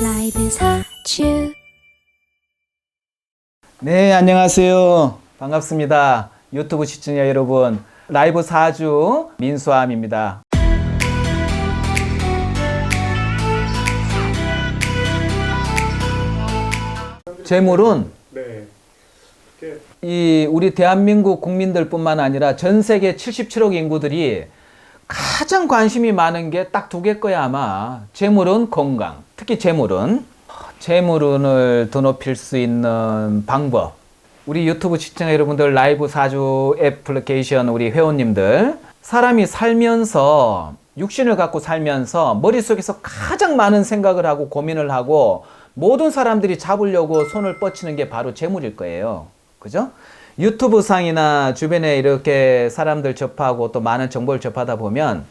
라이브 사주. 네, 안녕하세요. 반갑습니다. 유튜브 시청자 여러분, 라이브 사주 민수함입니다. 재물은 이 우리 대한민국 국민들뿐만 아니라 전 세계 77억 인구들이 가장 관심이 많은 게 딱 두 개일 거야 아마. 재물은 건강, 특히 재물은 재물운을 더 높일 수 있는 방법. 우리 유튜브 시청자 여러분들, 라이브 사주 애플리케이션 우리 회원님들, 사람이 살면서 육신을 갖고 살면서 머릿속에서 가장 많은 생각을 하고 고민을 하고 모든 사람들이 잡으려고 손을 뻗치는 게 바로 재물일 거예요. 그죠? 유튜브 상이나 주변에 이렇게 사람들 접하고 또 많은 정보를 접하다 보면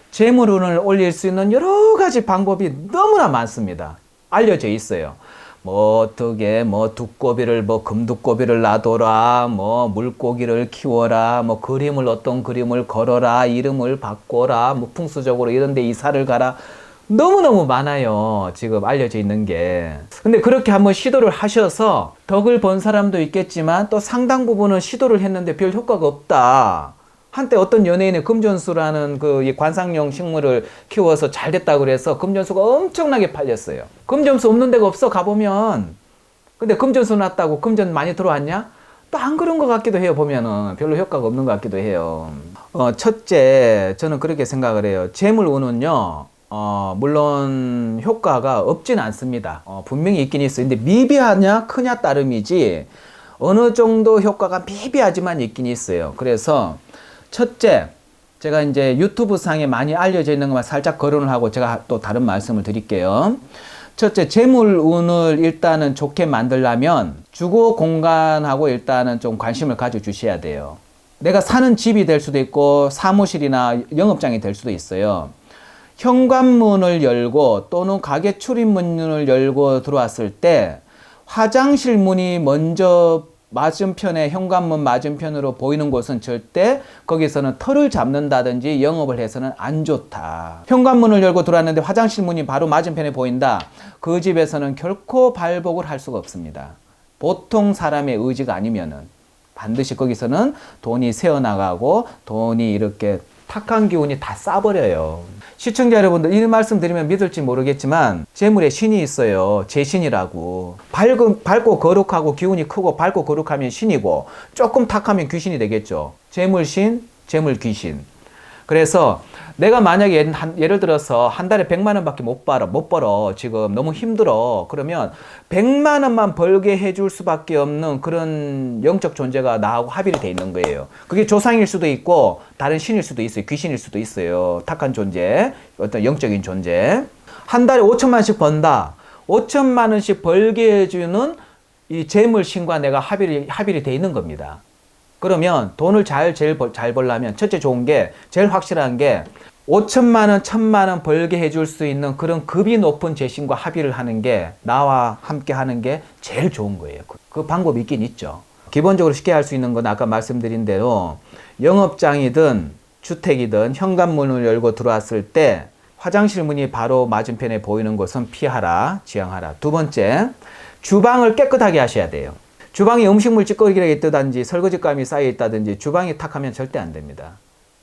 재물운을 올릴 수 있는 여러 가지 방법이 너무나 많습니다. 알려져 있어요. 뭐 어떻게 뭐 두꺼비를 뭐 금두꺼비를 놔둬라, 뭐 물고기를 키워라, 뭐 그림을 어떤 그림을 걸어라, 이름을 바꿔라, 뭐 풍수적으로 이런 데 이사를 가라. 너무너무 많아요. 지금 알려져 있는 게. 근데 그렇게 한번 시도를 하셔서 덕을 본 사람도 있겠지만 또 상당 부분은 시도를 했는데 별 효과가 없다. 한때 어떤 연예인의 금전수라는 그 이 관상용 식물을 키워서 잘 됐다고 그래서 금전수가 엄청나게 팔렸어요. 금전수 없는 데가 없어, 가보면. 근데 금전수 났다고 금전 많이 들어왔냐? 또 안 그런 것 같기도 해요. 보면은 별로 효과가 없는 것 같기도 해요. 첫째, 저는 그렇게 생각을 해요. 재물운은요, 물론 효과가 없진 않습니다. 분명히 있긴 있어요. 근데 미비하냐 크냐 따름이지 어느 정도 효과가 미비하지만 있긴 있어요. 그래서 첫째, 제가 이제 유튜브 상에 많이 알려져 있는 것만 살짝 거론을 하고 제가 또 다른 말씀을 드릴게요. 첫째, 재물운을 일단은 좋게 만들려면 주거 공간하고 일단은 좀 관심을 가져주셔야 돼요. 내가 사는 집이 될 수도 있고 사무실이나 영업장이 될 수도 있어요. 현관문을 열고 또는 가게 출입문을 열고 들어왔을 때 화장실 문이 먼저 맞은편에, 현관문 맞은편으로 보이는 곳은 절대 거기서는 털을 잡는다든지 영업을 해서는 안 좋다. 현관문을 열고 들어왔는데 화장실 문이 바로 맞은편에 보인다. 그 집에서는 결코 발복을 할 수가 없습니다. 보통 사람의 의지가 아니면은 반드시 거기서는 돈이 새어나가고 돈이 이렇게 탁한 기운이 다 싸버려요. 시청자 여러분들, 이 말씀 드리면 믿을지 모르겠지만 재물에 신이 있어요. 재신이라고. 밝고 거룩하고 기운이 크고 밝고 거룩하면 신이고 조금 탁하면 귀신이 되겠죠. 재물신, 재물귀신. 그래서 내가 만약에 예를 들어서 한 달에 100만 원밖에 못 벌어. 지금 너무 힘들어. 그러면 100만 원만 벌게 해줄 수밖에 없는 그런 영적 존재가 나하고 합의를 돼 있는 거예요. 그게 조상일 수도 있고 다른 신일 수도 있어요. 귀신일 수도 있어요. 탁한 존재, 어떤 영적인 존재. 한 달에 5천만 원씩 번다. 5천만 원씩 벌게 해주는 이 재물신과 내가 합의를 돼 있는 겁니다. 그러면 돈을 제일 잘 벌려면 첫째 좋은 게, 제일 확실한 게 5천만 원, 1,000만 원 벌게 해줄 수 있는 그런 급이 높은 재신과 합의를 하는 게, 나와 함께 하는 게 제일 좋은 거예요. 그 방법이 있긴 있죠. 기본적으로 쉽게 할 수 있는 건 아까 말씀드린 대로 영업장이든 주택이든 현관문을 열고 들어왔을 때 화장실 문이 바로 맞은편에 보이는 곳은 피하라, 지양하라. 두 번째, 주방을 깨끗하게 하셔야 돼요. 주방에 음식물 찌꺼기가 있다든지 설거지감이 쌓여 있다든지 주방이 탁하면 절대 안 됩니다.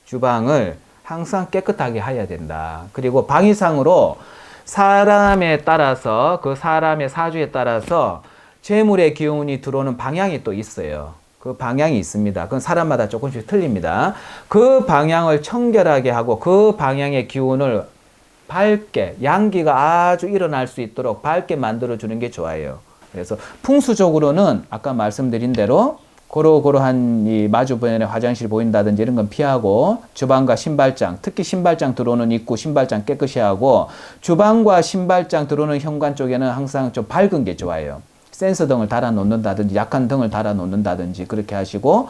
주방을 항상 깨끗하게 해야 된다. 그리고 방위상으로 사람에 따라서, 그 사람의 사주에 따라서 재물의 기운이 들어오는 방향이 또 있어요. 그 방향이 있습니다. 그건 사람마다 조금씩 틀립니다. 그 방향을 청결하게 하고 그 방향의 기운을 밝게, 양기가 아주 일어날 수 있도록 밝게 만들어주는 게 좋아요. 그래서 풍수적으로는 아까 말씀드린 대로 고루고루한 이 마주변에 화장실 보인다든지 이런 건 피하고, 주방과 신발장, 특히 신발장 들어오는 입구, 신발장 깨끗이 하고, 주방과 신발장 들어오는 현관 쪽에는 항상 좀 밝은 게 좋아요. 센서 등을 달아 놓는다든지 약한 등을 달아 놓는다든지 그렇게 하시고,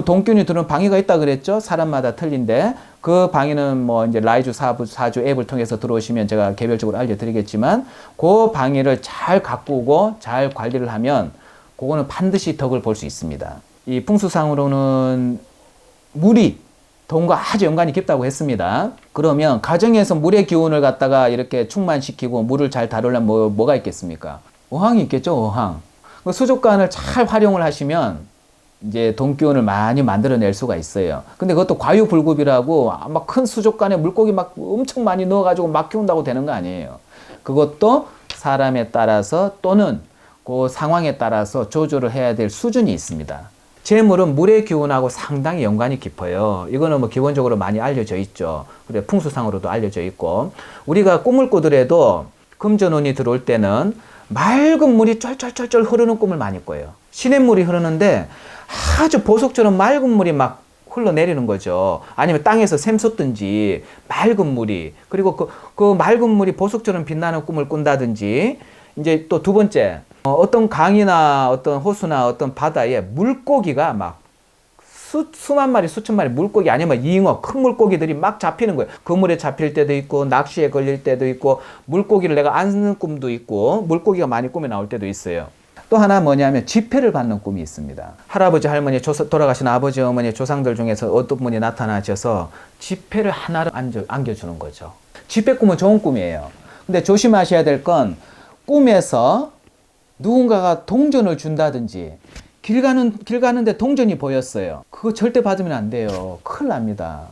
동균이 들어오는 방해가 있다 그랬죠? 사람마다 틀린데 그 방해는 뭐 이제 라이주 사주 앱을 통해서 들어오시면 제가 개별적으로 알려드리겠지만 그 방해를 잘 가꾸고 잘 관리를 하면 그거는 반드시 덕을 볼 수 있습니다. 이 풍수상으로는 물이 돈과 아주 연관이 깊다고 했습니다. 그러면 가정에서 물의 기운을 갖다가 이렇게 충만시키고 물을 잘 다루려면 뭐가 있겠습니까? 어항이 있겠죠, 어항. 그 수족관을 잘 활용을 하시면 이제 돈 기운을 많이 만들어낼 수가 있어요. 근데 그것도 과유불급이라고 막 큰 수족관에 물고기 막 엄청 많이 넣어가지고 막 키운다고 되는 거 아니에요. 그것도 사람에 따라서 또는 그 상황에 따라서 조절을 해야 될 수준이 있습니다. 재물은 물의 기운하고 상당히 연관이 깊어요. 이거는 뭐 기본적으로 많이 알려져 있죠. 그래 풍수상으로도 알려져 있고, 우리가 꿈을 꾸더라도 금전운이 들어올 때는 맑은 물이 쫄쫄쫄쫄 흐르는 꿈을 많이 꿔요. 시냇물이 흐르는데 아주 보석처럼 맑은 물이 막 흘러내리는 거죠. 아니면 땅에서 샘솟든지 맑은 물이, 그리고 그 맑은 물이 보석처럼 빛나는 꿈을 꾼다든지. 이제 또 두 번째, 어떤 강이나 어떤 호수나 어떤 바다에 물고기가 막 수만 마리, 수천 마리 물고기 아니면 잉어, 큰 물고기들이 막 잡히는 거예요. 그물에 잡힐 때도 있고, 낚시에 걸릴 때도 있고, 물고기를 내가 안는 꿈도 있고, 물고기가 많이 꿈에 나올 때도 있어요. 또 하나 뭐냐면 지폐를 받는 꿈이 있습니다. 할아버지, 할머니, 돌아가신 아버지, 어머니, 조상들 중에서 어떤 분이 나타나셔서 지폐를 하나를 안겨주는 거죠. 지폐 꿈은 좋은 꿈이에요. 근데 조심하셔야 될 건, 꿈에서 누군가가 동전을 준다든지 길 가는데 동전이 보였어요. 그거 절대 받으면 안 돼요. 큰일 납니다.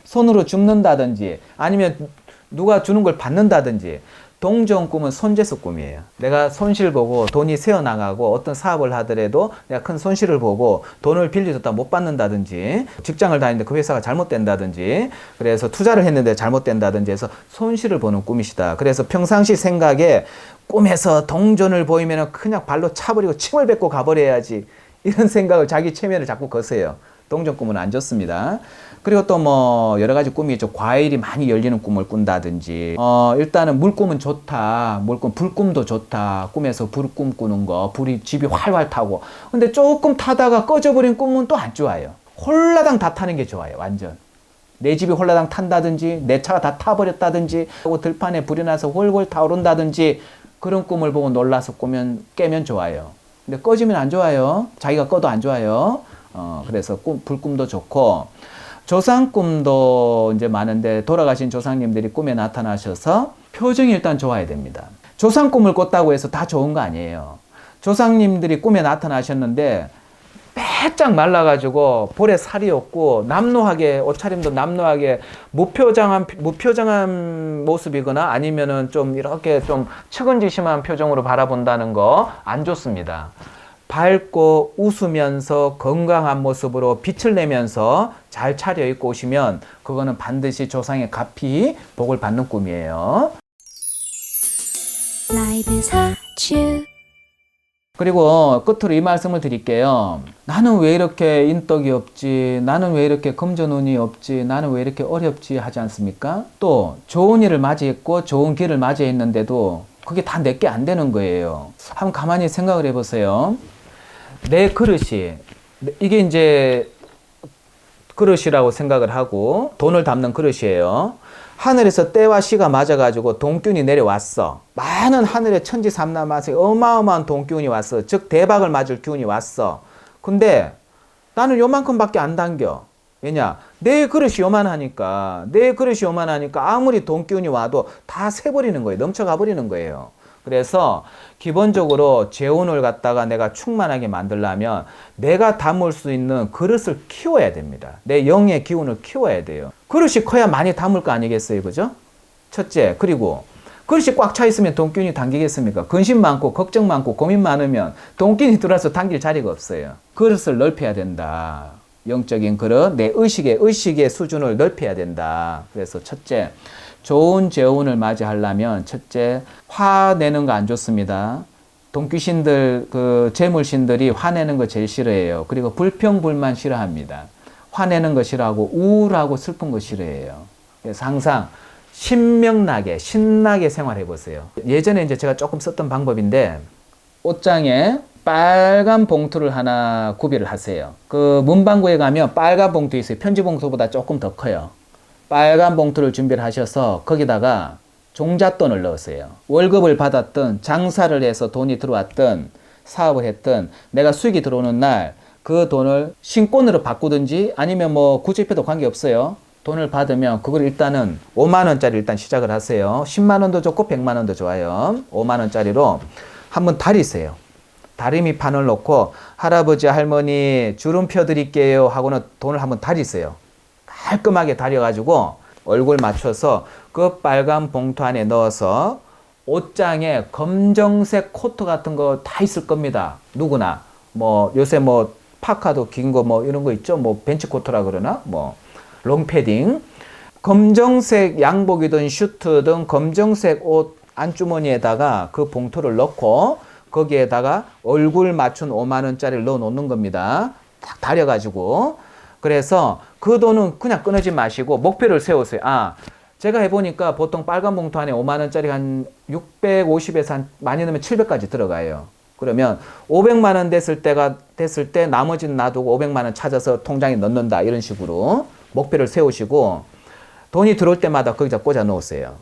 손으로 줍는다든지 아니면 누가 주는 걸 받는다든지. 동전 꿈은 손재수 꿈이에요. 내가 손실 보고 돈이 새어나가고, 어떤 사업을 하더라도 내가 큰 손실을 보고 돈을 빌려줬다 못 받는다든지, 직장을 다니는데 그 회사가 잘못된다든지, 그래서 투자를 했는데 잘못된다든지 해서 손실을 보는 꿈이시다. 그래서 평상시 생각에 꿈에서 동전을 보이면 그냥 발로 차버리고 침을 뱉고 가버려야지, 이런 생각을 자기 체면을 자꾸 거세요. 동전 꿈은 안 좋습니다. 그리고 또 뭐 여러 가지 꿈이 있죠. 과일이 많이 열리는 꿈을 꾼다든지. 일단은 물꿈은 좋다. 불꿈도 좋다. 꿈에서 불꿈 꾸는 거, 집이 활활 타고. 근데 조금 타다가 꺼져버린 꿈은 또 안 좋아요. 홀라당 다 타는 게 좋아요. 완전. 내 집이 홀라당 탄다든지, 내 차가 다 타버렸다든지, 들판에 불이 나서 홀홀 타오른다든지, 그런 꿈을 보고 놀라서 깨면 좋아요. 근데 꺼지면 안 좋아요. 자기가 꺼도 안 좋아요. 그래서 불꿈도 좋고, 조상 꿈도 이제 많은데, 돌아가신 조상님들이 꿈에 나타나셔서 표정이 일단 좋아야 됩니다. 조상 꿈을 꿨다고 해서 다 좋은 거 아니에요. 조상님들이 꿈에 나타나셨는데 빼짝 말라가지고 볼에 살이 없고 남노하게, 옷차림도 남노하게 무표정한 모습이거나 아니면은 좀 이렇게 좀 측은지심한 표정으로 바라본다는 거 안 좋습니다. 밝고 웃으면서 건강한 모습으로 빛을 내면서 잘 차려입고 오시면 그거는 반드시 조상의 가피 복을 받는 꿈이에요. 라이브 사주. 그리고 끝으로 이 말씀을 드릴게요. 나는 왜 이렇게 인덕이 없지? 나는 왜 이렇게 금전운이 없지? 나는 왜 이렇게 어렵지? 하지 않습니까? 또 좋은 일을 맞이했고 좋은 길을 맞이했는데도 그게 다 내게 안 되는 거예요. 한번 가만히 생각을 해보세요. 내 그릇이, 이게 이제 그릇이라고 생각을 하고 돈을 담는 그릇이에요. 하늘에서 때와 시가 맞아가지고 돈기운이 내려왔어. 많은 하늘의 천지삼라마에 어마어마한 돈기운이 왔어. 즉 대박을 맞을 기운이 왔어. 근데 나는 요만큼밖에 안 당겨. 왜냐? 내 그릇이 요만하니까 아무리 돈기운이 와도 다 새버리는 거예요. 넘쳐가 버리는 거예요. 그래서 기본적으로 재운을 갖다가 내가 충만하게 만들려면 내가 담을 수 있는 그릇을 키워야 됩니다. 내 영의 기운을 키워야 돼요. 그릇이 커야 많이 담을 거 아니겠어요? 그죠? 첫째. 그리고 그릇이 꽉 차 있으면 돈기운이 당기겠습니까? 근심 많고 걱정 많고 고민 많으면 돈기운이 들어와서 당길 자리가 없어요. 그릇을 넓혀야 된다. 영적인 그릇, 내 의식의 수준을 넓혀야 된다. 그래서 첫째, 좋은 재운을 맞이하려면 첫째, 화내는 거 안 좋습니다. 돈귀신들, 재물신들이 화내는 거 제일 싫어해요. 그리고 불평불만 싫어합니다. 화내는 거 싫어하고 우울하고 슬픈 거 싫어해요. 그래서 항상 신명나게, 신나게 생활해 보세요. 예전에 이제 제가 조금 썼던 방법인데, 옷장에 빨간 봉투를 하나 구비를 하세요. 그 문방구에 가면 빨간 봉투 있어요. 편지 봉투보다 조금 더 커요. 빨간 봉투를 준비를 하셔서 거기다가 종잣돈을 넣으세요. 월급을 받았든 장사를 해서 돈이 들어왔든 사업을 했든 내가 수익이 들어오는 날 그 돈을 신권으로 바꾸든지 아니면 뭐 구제표도 관계없어요. 돈을 받으면 그걸 일단은 5만 원짜리 일단 시작을 하세요. 10만 원도 좋고 100만 원도 좋아요. 5만 원짜리로 한번 다리세요. 다리미 판을 놓고 할아버지 할머니 주름 펴드릴게요 하고는 돈을 한번 다리세요. 깔끔하게 다려가지고 얼굴 맞춰서 그 빨간 봉투 안에 넣어서 옷장에 검정색 코트 같은 거 다 있을 겁니다. 누구나. 뭐 요새 뭐 파카도 긴 거 뭐 이런 거 있죠. 뭐 벤치 코트라 그러나 뭐 롱패딩. 검정색 양복이든 슈트든 검정색 옷 안주머니에다가 그 봉투를 넣고 거기에다가 얼굴 맞춘 5만 원짜리를 넣어 놓는 겁니다. 딱 다려가지고. 그래서 그 돈은 그냥 끊지 마시고 목표를 세우세요. 아, 제가 해보니까 보통 빨간 봉투 안에 5만 원짜리 한 650에서 한 많이 넣으면 700까지 들어가요. 그러면 500만 원 됐을 때 나머지는 놔두고 500만 원 찾아서 통장에 넣는다. 이런 식으로 목표를 세우시고 돈이 들어올 때마다 거기다 꽂아 넣으세요.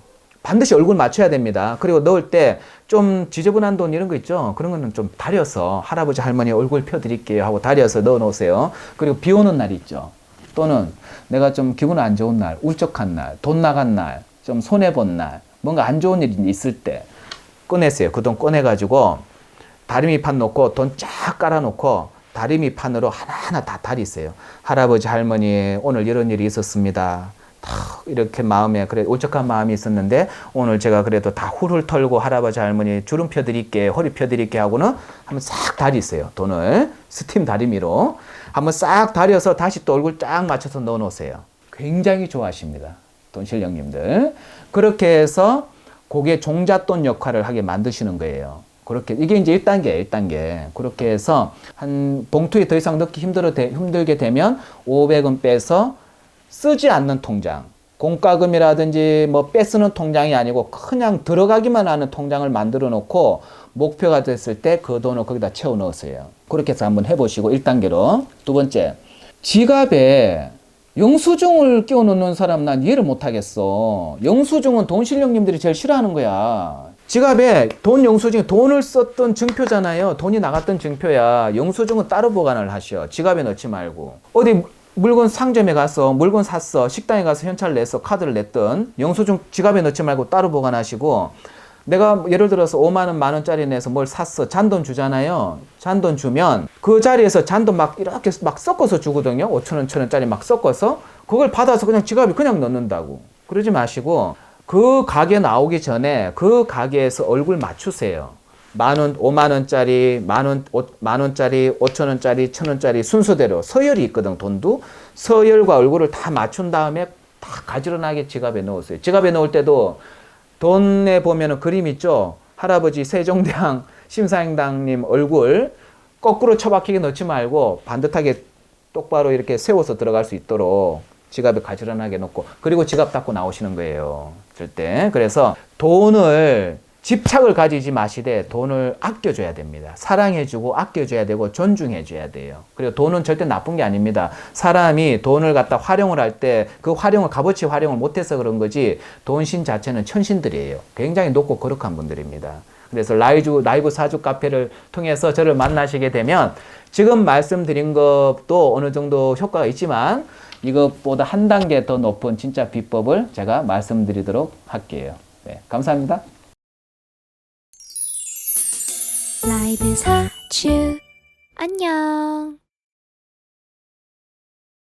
반드시 얼굴 맞춰야 됩니다. 그리고 넣을 때 좀 지저분한 돈 이런 거 있죠. 그런 거는 좀 다려서 할아버지 할머니 얼굴 펴드릴게요 하고 다려서 넣어 놓으세요. 그리고 비 오는 날 있죠. 또는 내가 좀 기분 안 좋은 날, 울적한 날, 돈 나간 날, 좀 손해본 날, 뭔가 안 좋은 일이 있을 때 꺼내세요. 그 돈 꺼내가지고 다리미판 놓고 돈 쫙 깔아놓고 다리미판으로 하나하나 다 다리세요. 할아버지 할머니 오늘 이런 일이 있었습니다. 이렇게 마음에 그래 울적한 마음이 있었는데 오늘 제가 그래도 다 훌훌 털고 할아버지 할머니 주름 펴드릴게 허리 펴드릴게 하고는 한번 싹 다리세요. 돈을 스팀 다리미로 한번 싹 다려서 다시 또 얼굴 쫙 맞춰서 넣어 놓으세요. 굉장히 좋아하십니다. 돈 실령님들. 그렇게 해서 그게 종잣돈 역할을 하게 만드시는 거예요. 그렇게 이게 이제 1단계. 그렇게 해서 한 봉투에 더 이상 넣기 힘들게 되면 500원 빼서 쓰지 않는 통장, 공과금이라든지 뭐 빼쓰는 통장이 아니고 그냥 들어가기만 하는 통장을 만들어 놓고 목표가 됐을 때 그 돈을 거기다 채워 넣으세요. 그렇게 해서 한번 해보시고 1단계로. 두 번째, 지갑에 영수증을 끼워 넣는 사람 난 이해를 못 하겠어. 영수증은 돈 실령님들이 제일 싫어하는 거야. 지갑에 돈 영수증, 돈을 썼던 증표잖아요. 돈이 나갔던 증표야. 영수증은 따로 보관을 하셔. 지갑에 넣지 말고. 어디 물건 상점에 가서 물건 샀어. 식당에 가서 현찰을 냈어. 카드를 냈던 영수증 지갑에 넣지 말고 따로 보관하시고 내가 예를 들어서 5만 원, 만 원짜리 내서 뭘 샀어. 잔돈 주잖아요. 잔돈 주면 그 자리에서 잔돈 막 이렇게 막 섞어서 주거든요. 5천 원, 1천 원짜리 막 섞어서 그걸 받아서 그냥 지갑에 그냥 넣는다고. 그러지 마시고 그 가게 나오기 전에 그 가게에서 얼굴 맞추세요. 만 원, 5만 원짜리, 만 원짜리, 5천 원짜리, 1천 원짜리 순서대로 서열이 있거든, 돈도. 서열과 얼굴을 다 맞춘 다음에 다 가지런하게 지갑에 넣으세요. 지갑에 넣을 때도 돈에 보면은 그림 있죠? 할아버지 세종대왕 심사행당님 얼굴 거꾸로 처박히게 넣지 말고 반듯하게 똑바로 이렇게 세워서 들어갈 수 있도록 지갑에 가지런하게 넣고 그리고 지갑 닫고 나오시는 거예요. 절대. 그래서 돈을 집착을 가지지 마시되 돈을 아껴줘야 됩니다. 사랑해주고 아껴줘야 되고 존중해줘야 돼요. 그리고 돈은 절대 나쁜 게 아닙니다. 사람이 돈을 갖다 활용을 할 때 그 활용을 값어치 활용을 못해서 그런 거지 돈신 자체는 천신들이에요. 굉장히 높고 거룩한 분들입니다. 그래서 라이브 사주 카페를 통해서 저를 만나시게 되면 지금 말씀드린 것도 어느 정도 효과가 있지만 이것보다 한 단계 더 높은 진짜 비법을 제가 말씀드리도록 할게요. 네, 감사합니다. 라이브 사주 안녕.